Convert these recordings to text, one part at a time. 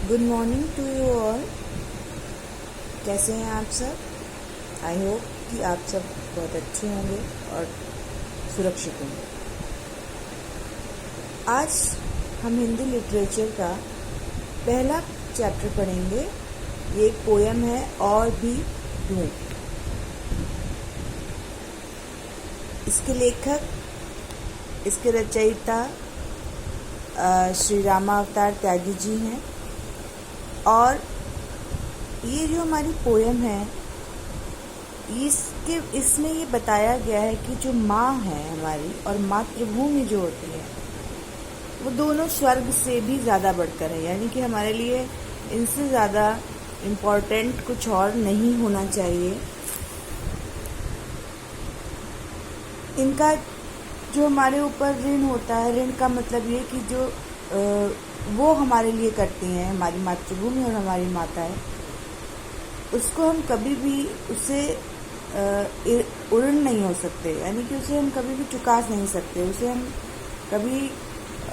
Good morning to you all. कैसे हैं आप सब? आई होप कि आप सब बहुत अच्छे होंगे और सुरक्षित होंगे। आज हम हिंदी लिटरेचर का पहला चैप्टर पढ़ेंगे। ये एक पोयम है, और भी हूँ। इसके लेखक, इसके रचयिता श्री रामावतार त्यागी जी हैं। और ये जो हमारी पोयम है, इसमें ये बताया गया है कि जो माँ है हमारी और मातृभूमि जो होती है, वो दोनों स्वर्ग से भी ज़्यादा बढ़कर है। यानी कि हमारे लिए इनसे ज़्यादा इम्पोर्टेंट कुछ और नहीं होना चाहिए। इनका जो हमारे ऊपर ऋण होता है, ऋण का मतलब ये कि जो वो हमारे लिए करती हैं, हमारी मातृभूमि और हमारी माता है, उसको हम कभी भी उससे उड़न नहीं हो सकते। यानी कि उसे हम कभी भी चुका नहीं सकते, उसे हम कभी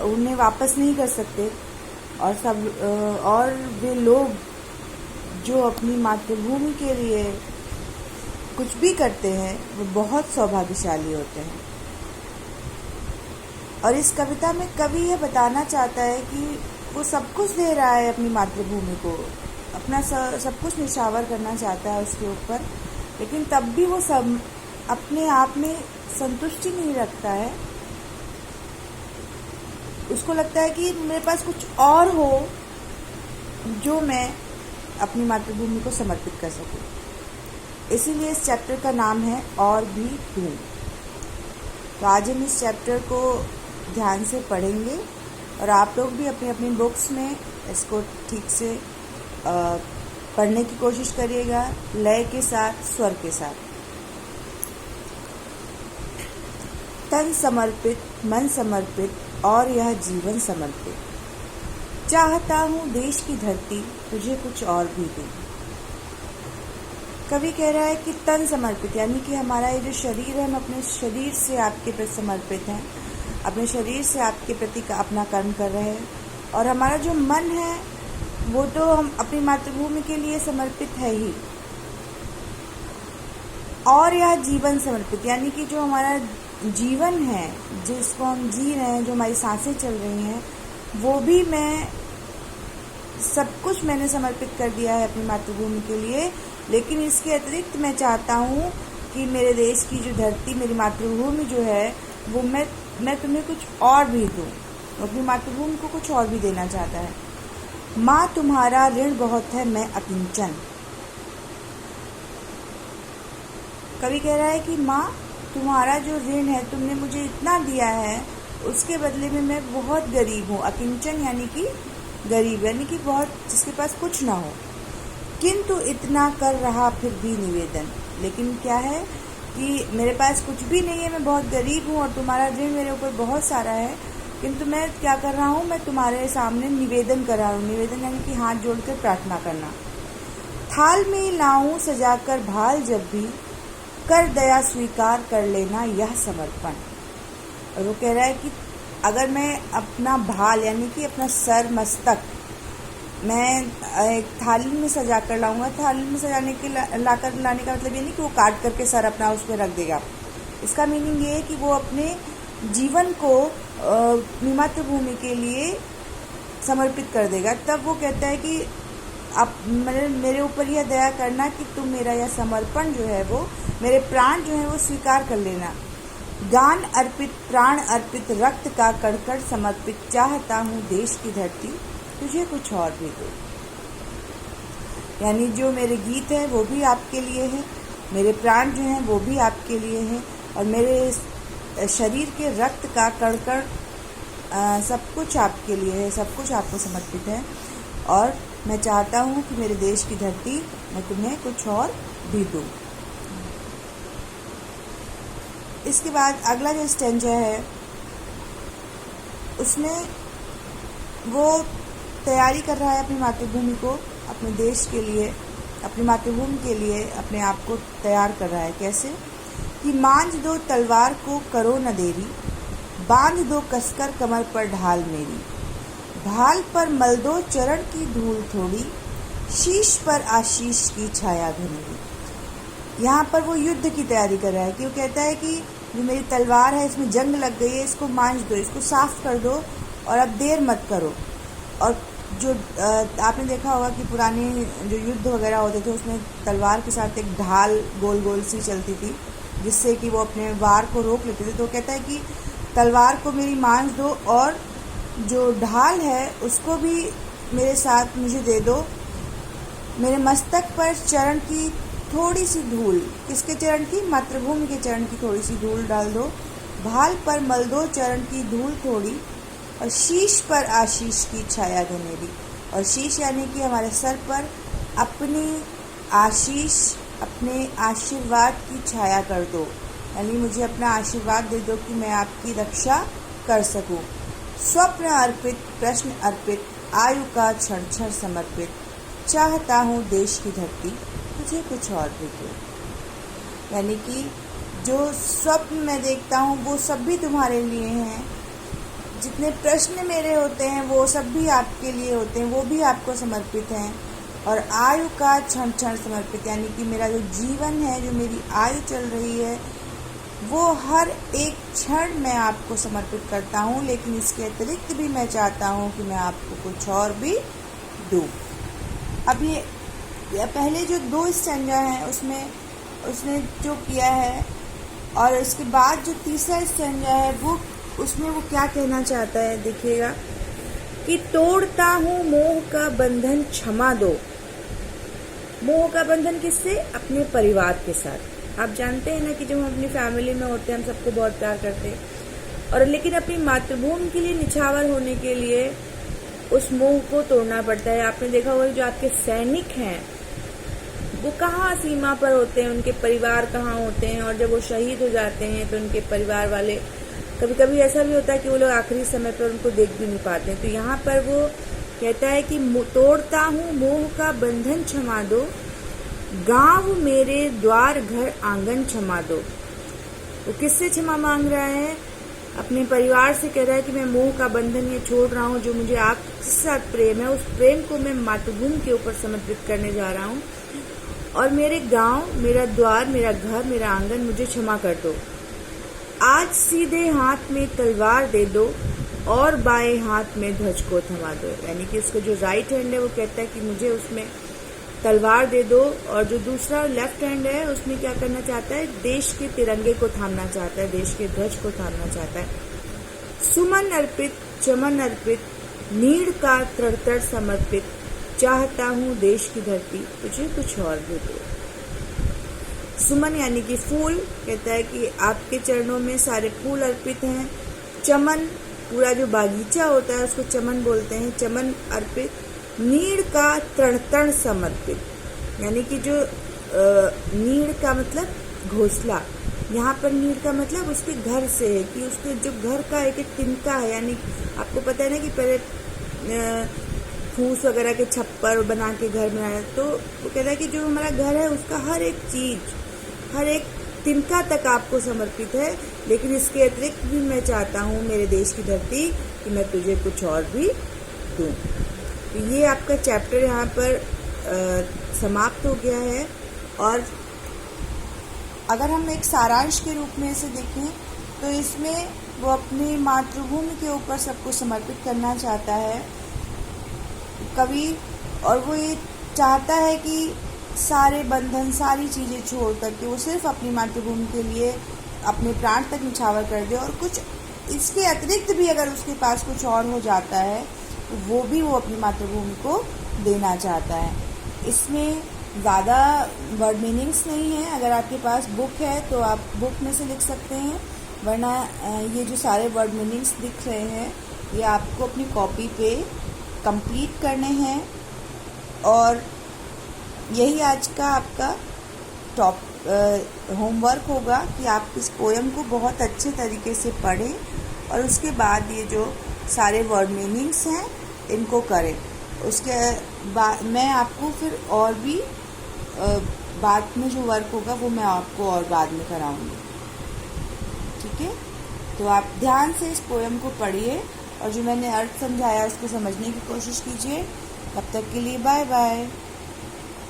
उन्हें वापस नहीं कर सकते। और वे लोग जो अपनी मातृभूमि के लिए कुछ भी करते हैं, वो बहुत सौभाग्यशाली होते हैं। और इस कविता में कवि यह बताना चाहता है कि वो सब कुछ दे रहा है अपनी मातृभूमि को, अपना सब कुछ निछावर करना चाहता है उसके ऊपर, लेकिन तब भी वो सब अपने आप में संतुष्टि नहीं रखता है। उसको लगता है कि मेरे पास कुछ और हो जो मैं अपनी मातृभूमि को समर्पित कर सकूं। इसीलिए इस चैप्टर का नाम है और भी हूँ। तो आज हम इस चैप्टर को ध्यान से पढ़ेंगे और आप लोग भी अपनी अपनी बुक्स में इसको ठीक से पढ़ने की कोशिश करिएगा, लय के साथ, स्वर के साथ। तन समर्पित, मन समर्पित और यह जीवन समर्पित, चाहता हूँ देश की धरती तुझे कुछ और भी दे। कवि कह रहा है कि तन समर्पित, यानी कि हमारा ये जो शरीर है, हम अपने शरीर से आपके प्रति समर्पित हैं, अपने शरीर से आपके प्रति अपना कर्म कर रहे हैं। और हमारा जो मन है, वो तो हम अपनी मातृभूमि के लिए समर्पित है ही। और यह जीवन समर्पित, यानी कि जो हमारा जीवन है, जिसको हम जी रहे हैं, जो हमारी सांसें चल रही हैं, वो भी मैं सब कुछ मैंने समर्पित कर दिया है अपनी मातृभूमि के लिए। लेकिन इसके अतिरिक्त मैं चाहता हूँ कि मेरे देश की जो धरती, मेरी मातृभूमि जो है, वो मैं तुम्हें कुछ और भी दूँ। अपनी मातृभूमि को कुछ और भी देना चाहता है। माँ तुम्हारा ऋण बहुत है, मैं अकिंचन। कवि कह रहा है कि माँ तुम्हारा जो ऋण है, तुमने मुझे इतना दिया है, उसके बदले में मैं बहुत गरीब हूँ। अकिंचन यानी कि गरीब, यानी कि बहुत, जिसके पास कुछ ना हो। किंतु इतना कर रहा फिर भी निवेदन, लेकिन क्या है कि मेरे पास कुछ भी नहीं है, मैं बहुत गरीब हूँ और तुम्हारा ऋण मेरे ऊपर बहुत सारा है, किंतु मैं क्या कर रहा हूँ, मैं तुम्हारे सामने निवेदन कर रहा हूँ। निवेदन यानी कि हाथ जोड़कर प्रार्थना करना। थाल में लाऊं सजाकर भाल, जब भी कर दया स्वीकार कर लेना यह समर्पण। और वो कह रहा है कि अगर मैं अपना भाल, यानी कि अपना सर, मस्तक, मैं एक थाली में सजा कर लाऊंगा। थाली में सजाने के लाने का मतलब ये नहीं कि वो काट करके सर अपना उस पर रख देगा। इसका मीनिंग ये है कि वो अपने जीवन को मातृभूमि के लिए समर्पित कर देगा। तब वो कहता है कि आप मेरे ऊपर यह दया करना कि तुम मेरा यह समर्पण जो है, वो मेरे प्राण जो है वो स्वीकार कर लेना। गान अर्पित, प्राण अर्पित, रक्त का कड़कड़ समर्पित, चाहता हूँ देश की धरती तुझे कुछ और भी दो। यानी जो मेरे गीत है वो भी आपके लिए है, मेरे प्राण जो हैं वो भी आपके लिए हैं, और मेरे शरीर के रक्त का कड़कड़ सब कुछ आपके लिए है, सब कुछ आपको समर्पित है। और मैं चाहता हूँ कि मेरे देश की धरती मैं तुम्हें कुछ और भी दूँ। इसके बाद अगला जो स्टेंजा है, उसमें वो तैयारी कर रहा है अपनी मातृभूमि को, अपने देश के लिए, अपनी मातृभूमि के लिए अपने आप को तैयार कर रहा है। कैसे कि मांझ दो तलवार को करो न देरी, बांध दो कसकर कमर पर ढाल मेरी, भाल पर मल दो चरण की धूल थोड़ी, शीश पर आशीष की छाया घनेरी। यहाँ पर वो युद्ध की तैयारी कर रहा है कि वो कहता है कि जो मेरी तलवार है इसमें जंग लग गई है, इसको मांझ दो, इसको साफ कर दो और अब देर मत करो। और जो आपने देखा होगा कि पुराने जो युद्ध वगैरह होते थे उसमें तलवार के साथ एक ढाल गोल गोल सी चलती थी जिससे कि वो अपने वार को रोक लेते थे। तो कहता है कि तलवार को मेरी मांझ दो और जो ढाल है उसको भी मेरे साथ मुझे दे दो। मेरे मस्तक पर चरण की थोड़ी सी धूल, किसके चरण की? मातृभूमि के चरण की थोड़ी सी धूल डाल दो। भाल पर मल दो चरण की धूल थोड़ी, और शीश पर आशीष की छाया घनेरी। और शीश यानी कि हमारे सर पर अपनी आशीष, अपने आशीर्वाद की छाया कर दो, यानी मुझे अपना आशीर्वाद दे दो कि मैं आपकी रक्षा कर सकूं। स्वप्न अर्पित, प्रश्न अर्पित, आयु का क्षण क्षण समर्पित, चाहता हूँ देश की धरती तुझे कुछ और भी दो। यानी कि जो स्वप्न मैं देखता हूँ वो सब भी तुम्हारे लिए हैं, जितने प्रश्न मेरे होते हैं वो सब भी आपके लिए होते हैं, वो भी आपको समर्पित हैं। और आयु का क्षण क्षण समर्पित, यानी कि मेरा जो जीवन है, जो मेरी आयु चल रही है, वो हर एक क्षण मैं आपको समर्पित करता हूँ। लेकिन इसके अतिरिक्त भी मैं चाहता हूँ कि मैं आपको कुछ और भी दूँ। अब ये पहले जो 2 स्टैंजा हैं उसमें उसने जो किया है, और उसके बाद जो तीसरा स्टैंजा है वो उसमें वो क्या कहना चाहता है देखिएगा कि तोड़ता हूँ मोह का बंधन क्षमा दो। मोह का बंधन किससे? अपने परिवार के साथ। आप जानते हैं ना कि जब हम अपनी फैमिली में होते हैं हम सबको बहुत प्यार करते हैं, और लेकिन अपनी मातृभूमि के लिए निछावर होने के लिए उस मोह को तोड़ना पड़ता है। आपने देखा होगा जो आपके सैनिक हैं वो कहाँ सीमा पर होते हैं, उनके परिवार कहाँ होते हैं, और जब वो शहीद हो जाते हैं तो उनके परिवार वाले, कभी कभी ऐसा भी होता है कि वो लोग आखिरी समय पर उनको देख भी नहीं पाते। तो यहाँ पर वो कहता है कि तोड़ता हूँ मोह का बंधन क्षमा दो, गांव मेरे द्वार घर आंगन क्षमा दो। वो किससे क्षमा मांग रहा है? अपने परिवार से कह रहा है कि मैं मोह का बंधन ये छोड़ रहा हूँ, जो मुझे आपके साथ प्रेम है उस प्रेम को मैं मातृभूमि के ऊपर समर्पित करने जा रहा हूँ, और मेरे गांव, मेरा द्वार, मेरा घर, मेरा आंगन मुझे क्षमा कर दो। आज सीधे हाथ में तलवार दे दो और बाएं हाथ में ध्वज को थमा दो। यानी कि उसका जो राइट हैंड है वो कहता है कि मुझे उसमें तलवार दे दो, और जो दूसरा लेफ्ट हैंड है उसमें क्या करना चाहता है? देश के तिरंगे को थामना चाहता है, देश के ध्वज को थामना चाहता है। सुमन अर्पित, चमन अर्पित, नीड़ का तड़तड़ समर्पित, चाहता हूँ देश की धरती तुझे कुछ और भी दो। सुमन यानी कि फूल, कहता है कि आपके चरणों में सारे फूल अर्पित हैं। चमन, पूरा जो बागीचा होता है उसको चमन बोलते हैं, चमन अर्पित। नीड़ का तड़तड़ समर्पित, यानी कि जो नीड़ का मतलब घोंसला, यहाँ पर नीड़ का मतलब उसके घर से है कि उसके जो घर का एक एक तिनका है। यानी आपको पता है ना कि पहले फूस वगैरह के छप्पर बना के घर बनाया, तो वो कहता है कि जो हमारा घर है उसका हर एक चीज, हर एक तिनका तक आपको समर्पित है। लेकिन इसके अतिरिक्त भी मैं चाहता हूँ मेरे देश की धरती कि मैं तुझे कुछ और भी दूँ। तो ये आपका चैप्टर यहाँ पर समाप्त हो गया है। और अगर हम एक सारांश के रूप में इसे देखें तो इसमें वो अपनी मातृभूमि के ऊपर सबको समर्पित करना चाहता है कवि, और वो ये चाहता है कि सारे बंधन, सारी चीज़ें छोड़ करके वो सिर्फ अपनी मातृभूमि के लिए अपने प्राण तक निछावर कर दे, और कुछ इसके अतिरिक्त भी अगर उसके पास कुछ और हो जाता है तो वो भी वो अपनी मातृभूमि को देना चाहता है। इसमें ज़्यादा वर्ड मीनिंग्स नहीं है। अगर आपके पास बुक है तो आप बुक में से लिख सकते हैं, वरना ये जो सारे वर्ड मीनिंग्स दिख रहे हैं ये आपको अपनी कॉपी पे कंप्लीट करने हैं। और यही आज का आपका होमवर्क होगा कि आप इस पोएम को बहुत अच्छे तरीके से पढ़ें और उसके बाद ये जो सारे वर्ड मीनिंग्स हैं इनको करें। उसके बाद मैं आपको फिर और भी बाद में जो वर्क होगा वो मैं आपको और बाद में कराऊंगी, ठीक है। तो आप ध्यान से इस पोएम को पढ़िए और जो मैंने अर्थ समझाया उसको समझने की कोशिश कीजिए। तब तक के लिए बाय बाय।